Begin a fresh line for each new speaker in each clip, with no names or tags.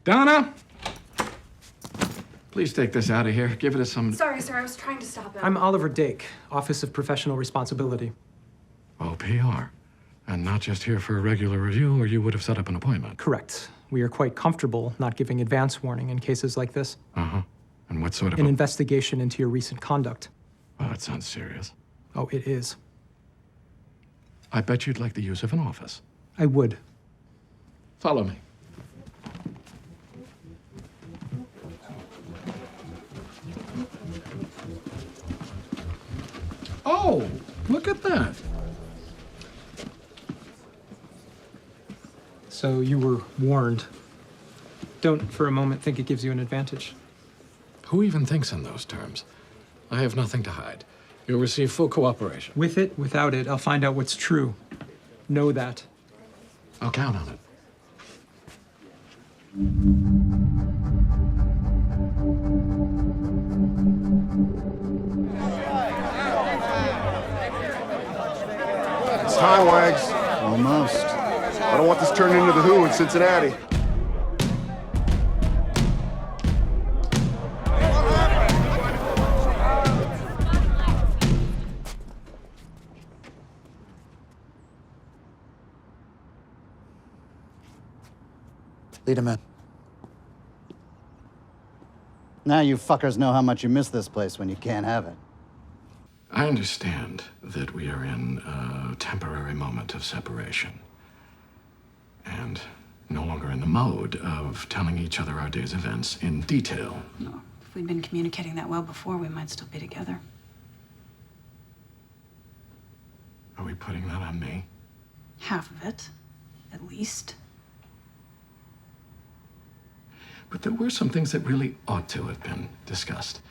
Donna! Please take this out of here. Give it to some...
Sorry, sir. I was trying to stop him.
I'm Oliver Dake, Office of Professional Responsibility.
Oh, PR. And not just here for a regular review, or you would have set up an appointment.
Correct. We are quite comfortable not giving advance warning in cases like this.
Uh-huh. And what sort of...
An investigation into your recent conduct.
Oh, that sounds serious.
Oh, it is.
I bet you'd like the use of an office.
I would.
Follow me. Oh, look at that.
So you were warned. Don't for a moment think it gives you an advantage.
Who even thinks in those terms? I have nothing to hide. You'll receive full cooperation.
With it, without it, I'll find out what's true. Know that.
I'll count on it.
It's time, Wags.
Almost.
I don't want this turning into the Who in Cincinnati.
Lead him in. Now you fuckers know how much you miss this place when you can't have it.
I understand that we are in a temporary moment of separation. And no longer in the mode of telling each other our day's events in detail.
No. If we'd been communicating that well before, we might still be together.
Are we putting that on me?
Half of it, at least.
But there were some things that really ought to have been discussed.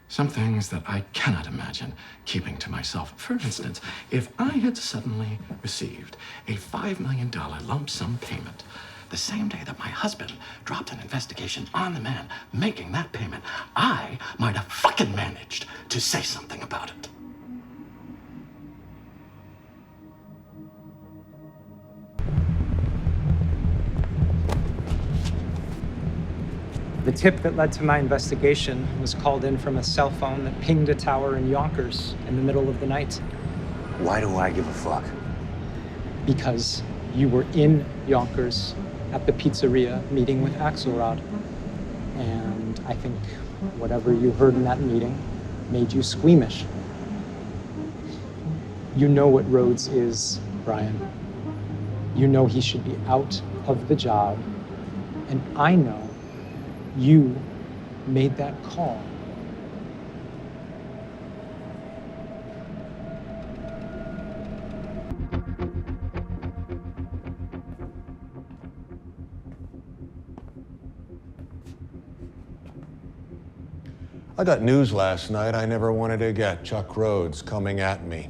Some things that I cannot imagine keeping to myself. For instance, if I had suddenly received a $5 million lump sum payment the same day that my husband dropped an investigation on the man making that payment, I might have fucking managed to say something about it.
The tip that led to my investigation was called in from a cell phone that pinged a tower in Yonkers in the middle of the night.
Why do I give a fuck?
Because you were in Yonkers at the pizzeria meeting with Axelrod. And I think whatever you heard in that meeting made you squeamish. You know what Rhodes is, Brian. You know he should be out of the job. And I know you made that call.
I got news last night I never wanted to get. Chuck Rhodes coming at me.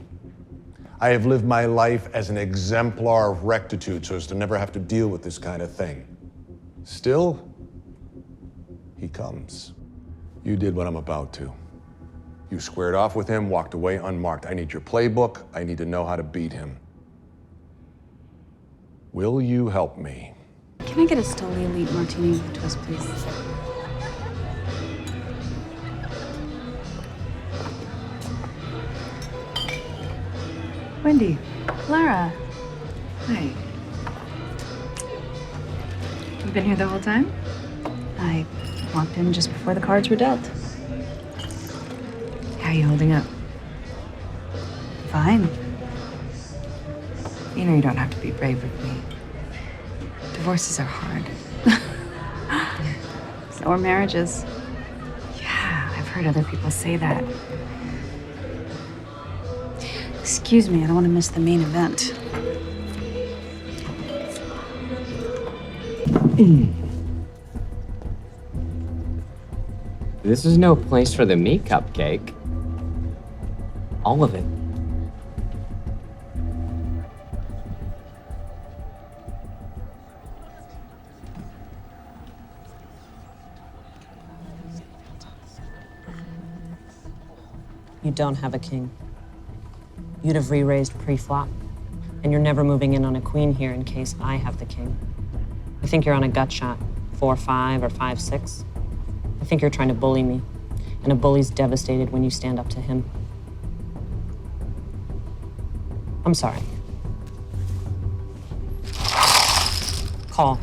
I have lived my life as an exemplar of rectitude so as to never have to deal with this kind of thing. Still, he comes. You did what I'm about to. You squared off with him, walked away unmarked. I need your playbook. I need to know how to beat him. Will you help me?
Can I get a Stoll Elite Martini with a twist, please? Wendy. Lara. Hi. You been here the whole time? I walked in just before the cards were dealt. How are you holding up? Fine. You know you don't have to be brave with me. Divorces are hard. So are marriages. Yeah, I've heard other people say that. Excuse me, I don't want to miss the main event.
This is no place for the meat cupcake. All of it.
You don't have a king. You'd have re-raised pre-flop. And you're never moving in on a queen here in case I have the king. I think you're on a gut shot. 4'5" or 5'6". I think you're trying to bully me. And a bully's devastated when you stand up to him. I'm sorry. Call.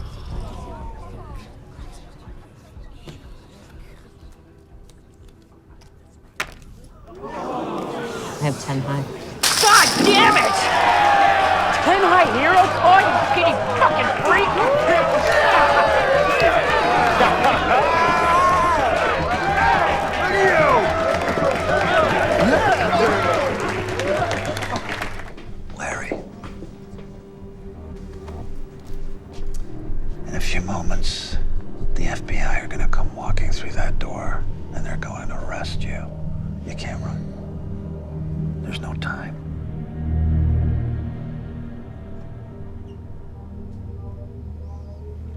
I have 10 high.
God damn it! 10 high hero card, you skinny fucking freak!
Larry. In a few moments, the FBI are gonna come walking through that door, and they're going to arrest you. You can't run. There's no time.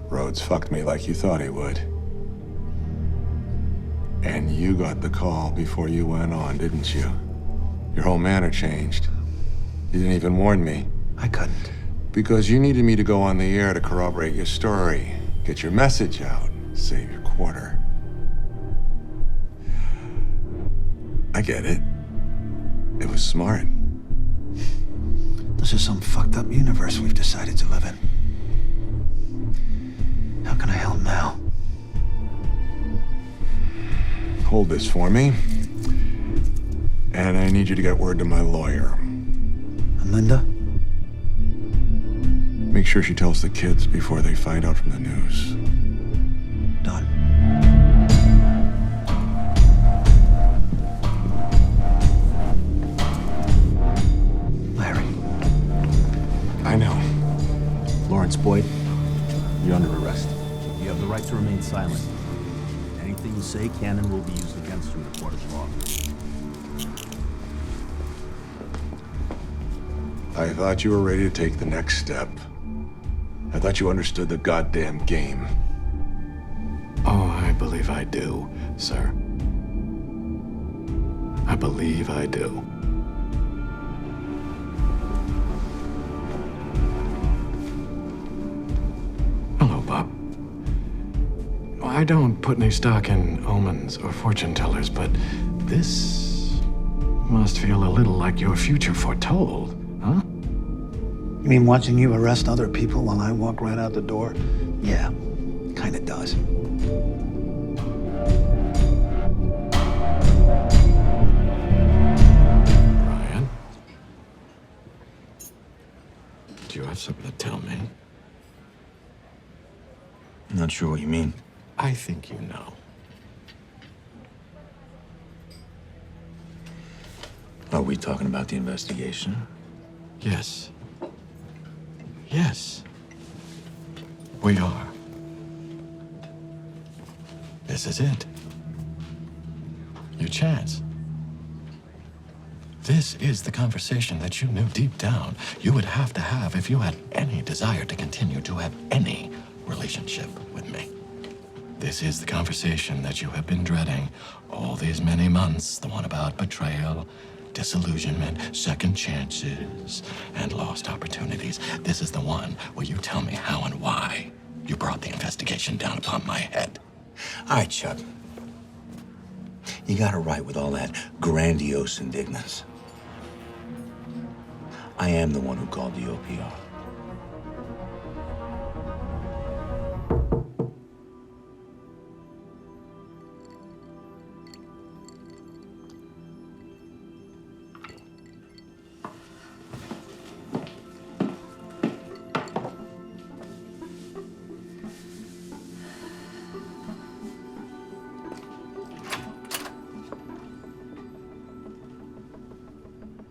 Rhodes fucked me like you thought he would. And you got the call before you went on, didn't you? Your whole manner changed. You didn't even warn me.
I couldn't.
Because you needed me to go on the air to corroborate your story, get your message out, save your quarter. I get it. It was smart.
This is some fucked up universe we've decided to live in. How can I help now?
Hold this for me. And I need you to get word to my lawyer.
And Linda?
Make sure she tells the kids before they find out from the news.
Done. Larry.
I know.
Lawrence Boyd, you're under arrest. You have the right to remain silent. Anything you say can and will be used against you in a court of law.
I thought you were ready to take the next step. I thought you understood the goddamn game.
Oh, I believe I do, sir. I believe I do. Hello, Bob. I don't put any stock in omens or fortune tellers, but this must feel a little like your future foretold, huh?
You mean watching you arrest other people while I walk right out the door? Yeah, kinda does.
Brian? Do you have something to tell me?
I'm not sure what you mean.
I think you know.
Are we talking about the investigation?
Yes. Yes. We are. This is it. Your chance. This is the conversation that you knew deep down you would have to have if you had any desire to continue to have any relationship with me. This is the conversation that you have been dreading all these many months, the one about betrayal, disillusionment, second chances, and lost opportunities. This is the one where you tell me how and why you brought the investigation down upon my head.
All right, Chuck. You got it right with all that grandiose indignance. I am the one who called the OPR.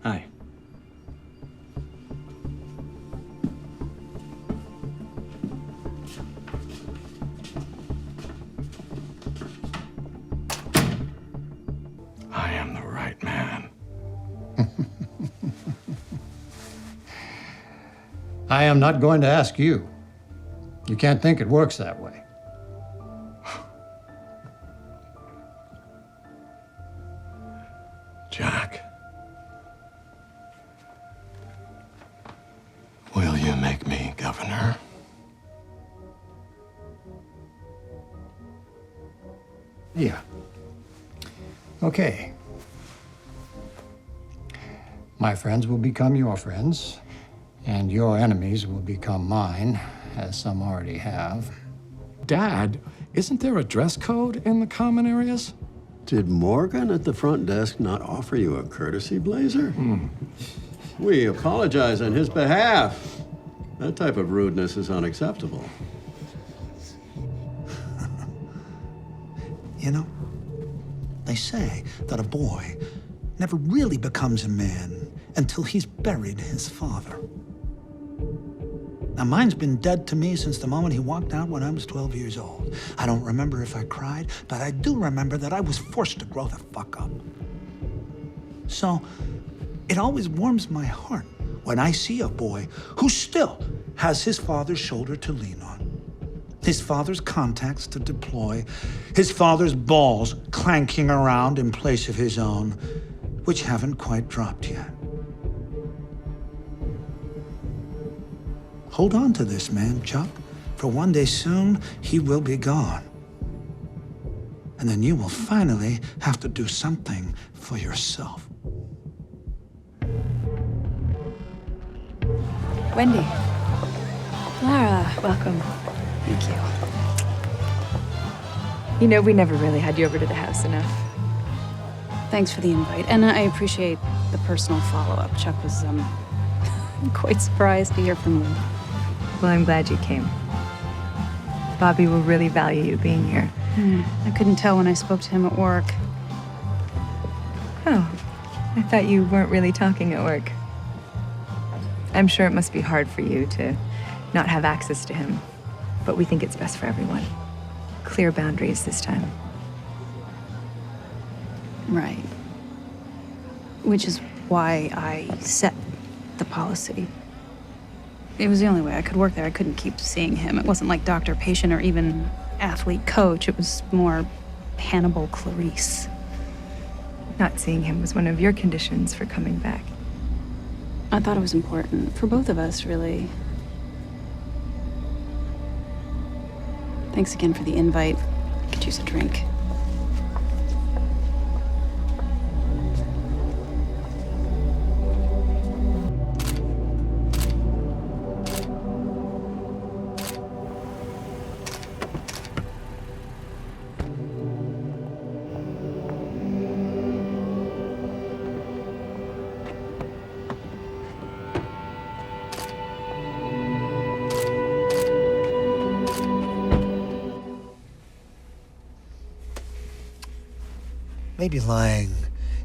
Hi.
I am the right man.
I am not going to ask you. You can't think it works that way.
Jack. Will you make me governor?
Yeah. Okay. My friends will become your friends, and your enemies will become mine, as some already have.
Dad, isn't there a dress code in the common areas?
Did Morgan at the front desk not offer you a courtesy blazer? We apologize on his behalf. That type of rudeness is unacceptable.
You know, they say that a boy never really becomes a man until he's buried his father. Now, mine's been dead to me since the moment he walked out when I was 12 years old. I don't remember if I cried, but I do remember that I was forced to grow the fuck up. So, it always warms my heart when I see a boy who still has his father's shoulder to lean on, his father's contacts to deploy, his father's balls clanking around in place of his own, which haven't quite dropped yet. Hold on to this, man, Chuck, for one day soon, he will be gone. And then you will finally have to do something for yourself.
Wendy. Lara, welcome. Thank you. You know, we never really had you over to the house enough.
Thanks for the invite, and I appreciate the personal follow-up. Chuck was, quite surprised to hear from you.
Well, I'm glad you came. Bobby will really value you being here.
I couldn't tell when I spoke to him at work.
Oh, I thought you weren't really talking at work. I'm sure it must be hard for you to not have access to him, but we think it's best for everyone. Clear boundaries this time.
Right. Which is why I set the policy. It was the only way I could work there. I couldn't keep seeing him. It wasn't like doctor-patient or even athlete-coach. It was more Hannibal Clarice.
Not seeing him was one of your conditions for coming back.
I thought it was important for both of us, really. Thanks again for the invite. I could use a drink.
Maybe lying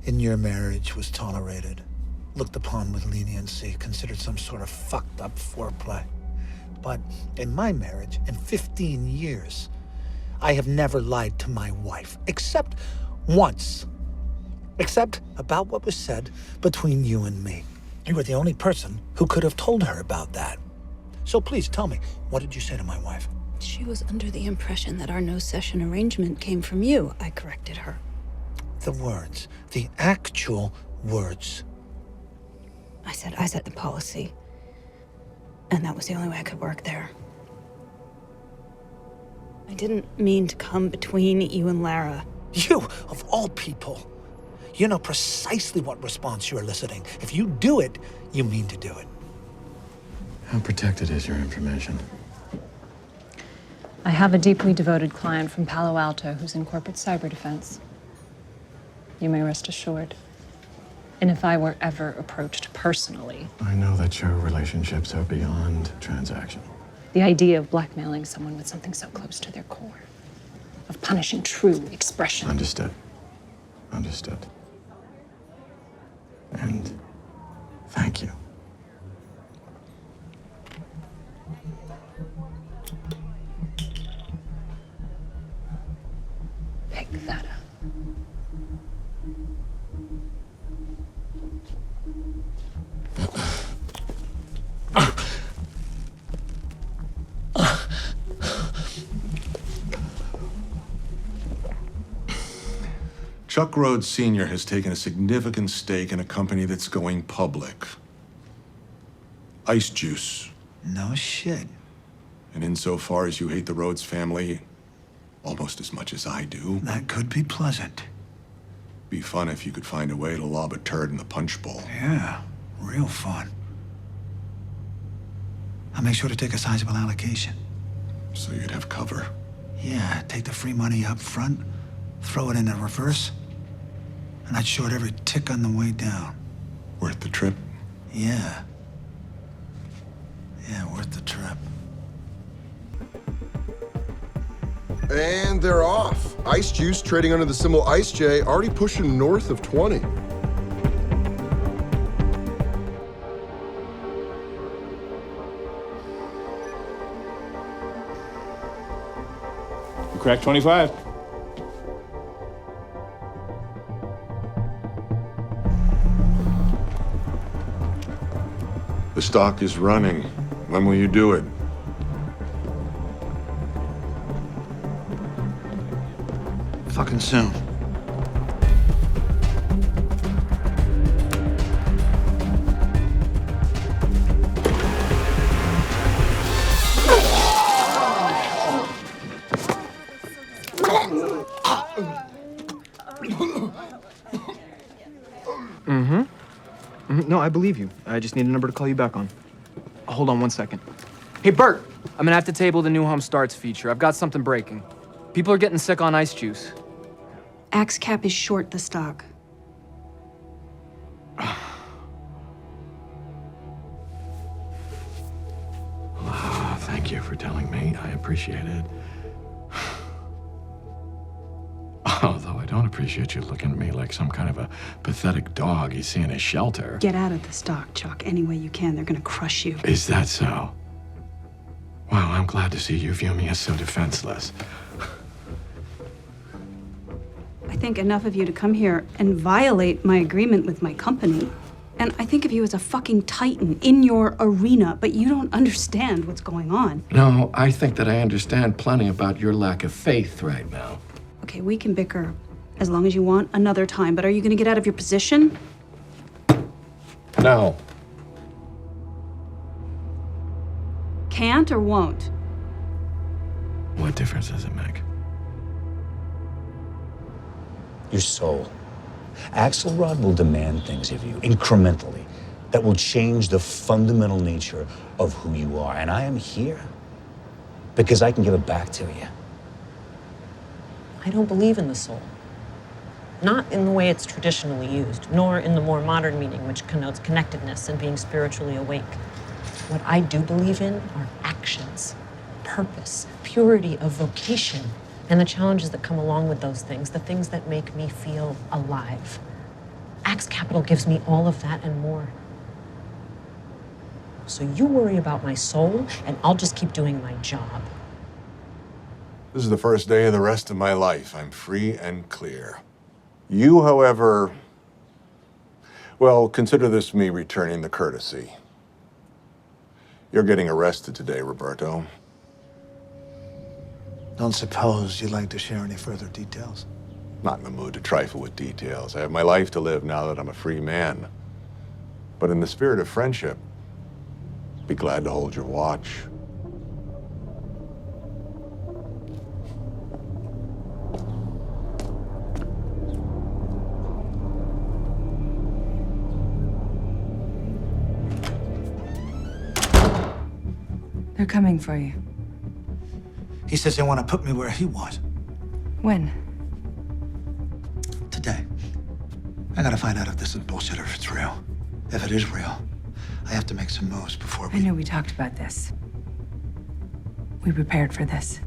in your marriage was tolerated, looked upon with leniency, considered some sort of fucked up foreplay. But in my marriage, in 15 years, I have never lied to my wife, except once. Except about what was said between you and me. You were the only person who could have told her about that. So please tell me, what did you say to my wife?
She was under the impression that our no-session arrangement came from you. I corrected her.
The words, the actual words.
I said I set the policy. And that was the only way I could work there. I didn't mean to come between you and Lara.
You, of all people. You know precisely what response you're eliciting. If you do it, you mean to do it.
How protected is your information?
I have a deeply devoted client from Palo Alto who's in corporate cyber defense. You may rest assured. And if I were ever approached personally...
I know that your relationships are beyond transactional.
The idea of blackmailing someone with something so close to their core, of punishing true expression...
Understood. Understood. And thank you.
Pick that up.
Chuck Rhodes Sr. has taken a significant stake in a company that's going public. Ice Juice.
No shit.
And insofar as you hate the Rhodes family,
almost as much as I do.
That could be pleasant.
Be fun if you could find a way to lob a turd in the punch bowl.
Yeah, real fun. I'll make sure to take a sizable allocation.
So you'd have cover.
Yeah, take the free money up front, throw it in the reverse, and I'd short every tick on the way down.
Worth the trip?
Yeah. Yeah, worth the trip.
And they're off. Ice Juice, trading under the symbol Ice J, already pushing north of 20.
You cracked 25.
The stock is running. When will you do it?
Fucking soon.
No, I believe you. I just need a number to call you back on. Hold on 1 second. Hey, Bert! I'm gonna have to table the new home starts feature. I've got something breaking. People are getting sick on Ice Juice.
Axe Cap is short the stock.
Thank you for telling me. I appreciate it. Although I don't appreciate you looking at me like some kind of a pathetic dog you see in a shelter.
Get out of the stock, Chuck, any way you can. They're gonna crush you.
Is that so? Wow, I'm glad to see you view me as so defenseless.
I think enough of you to come here and violate my agreement with my company. And I think of you as a fucking titan in your arena, but you don't understand what's going on.
No, I think that I understand plenty about your lack of faith right now.
Okay, we can bicker as long as you want another time, but are you gonna get out of your position?
No.
Can't or won't?
What difference does it make?
Your soul. Axelrod will demand things of you, incrementally, that will change the fundamental nature of who you are. And I am here because I can give it back to you.
I don't believe in the soul. Not in the way it's traditionally used, nor in the more modern meaning, which connotes connectedness and being spiritually awake. What I do believe in are actions, purpose, purity of vocation, and the challenges that come along with those things, the things that make me feel alive. Axe Capital gives me all of that and more. So you worry about my soul, and I'll just keep doing my job.
This is the first day of the rest of my life. I'm free and clear. You, however, well, consider this me returning the courtesy. You're getting arrested today, Roberto.
Don't suppose you'd like to share any further details?
Not in the mood to trifle with details. I have my life to live now that I'm a free man. But in the spirit of friendship, be glad to hold your watch.
They're coming for you.
He says they want to put me where he was.
When?
Today. I gotta find out if this is bullshit or if it's real. If it is real, I have to make some moves before
I know we talked about this. We prepared for this.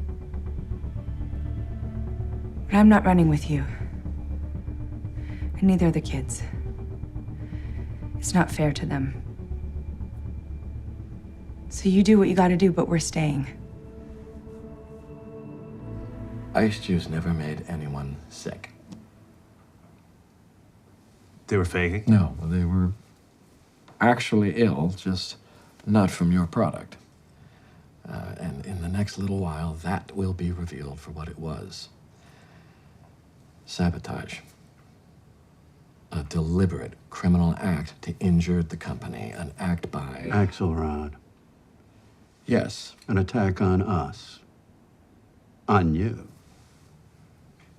But I'm not running with you. And neither are the kids. It's not fair to them. So you do what you gotta do, but we're staying.
Ice Juice never made anyone sick.
They were faking?
No, they were actually ill, just not from your product. And in the next little while, that will be revealed for what it was. Sabotage. A deliberate criminal act to injure the company, an act by...
Axelrod.
Yes.
An attack on us. On you.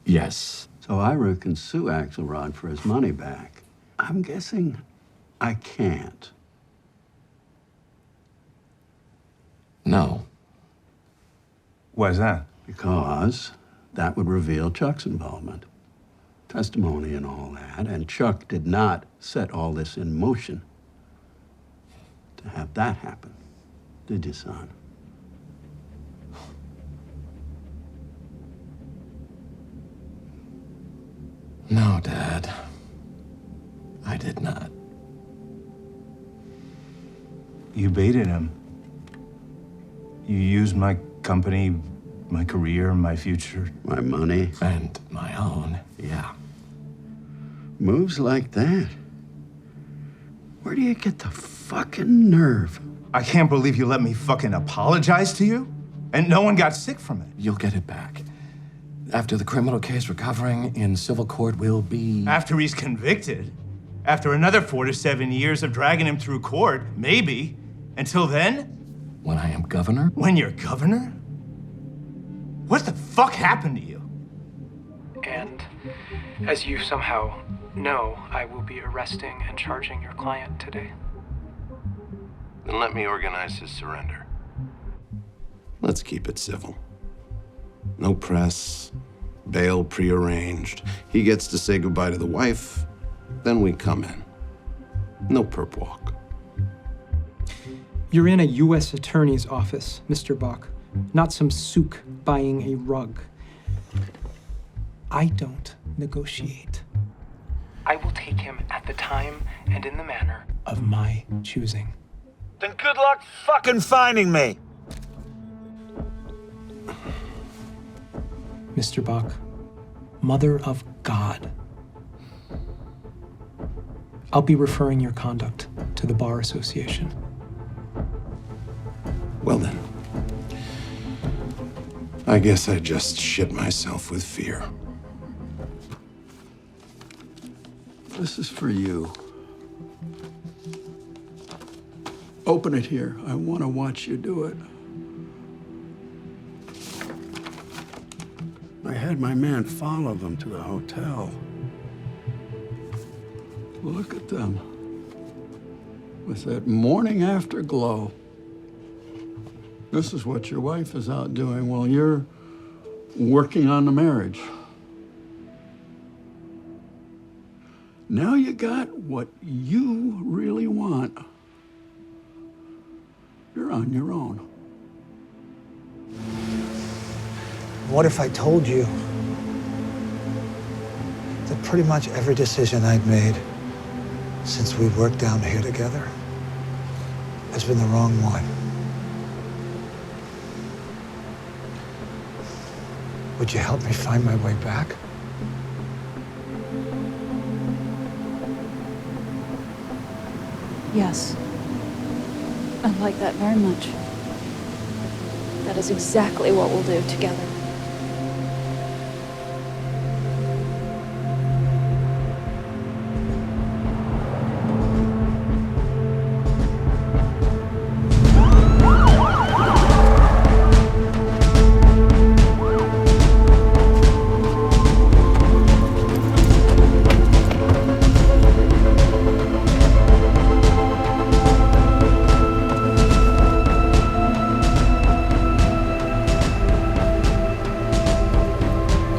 Yes.
So Ira can sue Axelrod for his money back. I'm guessing I can't.
No.
Why's that? Because that would reveal Chuck's involvement. Testimony and all that, and Chuck did not set all this in motion to have that happen. Did you, son?
No, Dad. I did not.
You baited him. You used my company, my career, my future.
My money.
And my own, yeah.
Moves like that? Where do you get the fucking nerve?
I can't believe you let me fucking apologize to you, and no one got sick from it.
You'll get it back. After the criminal case recovering in civil court will be...
After he's convicted. After another 4 to 7 years of dragging him through court, maybe. Until then?
When I am governor?
When you're governor? What the fuck happened to you?
And as you somehow know, I will be arresting and charging your client today.
Then let me organize his surrender. Let's keep it civil. No press, bail prearranged. He gets to say goodbye to the wife, then we come in. No perp walk.
You're in a U.S. Attorney's office, Mr. Bach, not some souk buying a rug. I don't negotiate. I will take him at the time and in the manner of my choosing.
Then good luck fucking finding me.
Mr. Bach, Mother of God. I'll be referring your conduct to the Bar Association.
Well then, I guess I just shit myself with fear.
This is for you. Open it here. I want to watch you do it. I had my man follow them to the hotel. Look at them. With that morning after glow. This is what your wife is out doing while you're working on the marriage. Now you got what you really want. You're on your own.
What if I told you that pretty much every decision I've made since we worked down here together has been the wrong one? Would you help me find my way back?
Yes. I'd like that very much. That is exactly what we'll do together.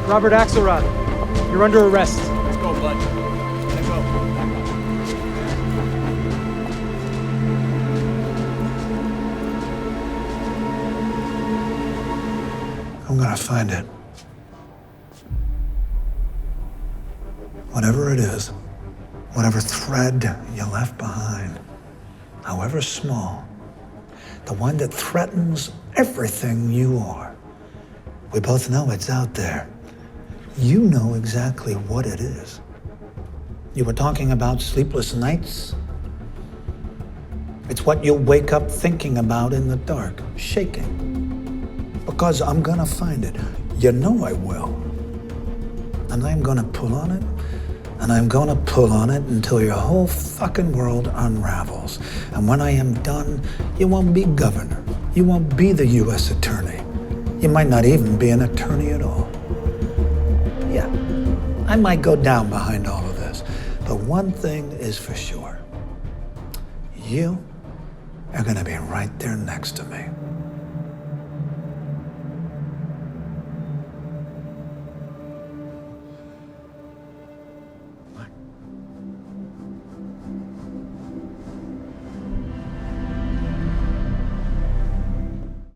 Robert Axelrod, you're under arrest.
Let's go, bud. Let's go.
I'm gonna find it. Whatever it is, whatever thread you left behind, however small, the one that threatens everything you are. We both know it's out there. You know exactly what it is. You were talking about sleepless nights. It's what you'll wake up thinking about in the dark, shaking. Because I'm gonna find it. You know I will. And I'm gonna pull on it, and I'm gonna pull on it until your whole fucking world unravels. And when I am done, you won't be governor. You won't be the U.S. attorney. You might not even be an attorney at all. Yeah, I might go down behind all of this, but one thing is for sure. You are gonna be right there next to me.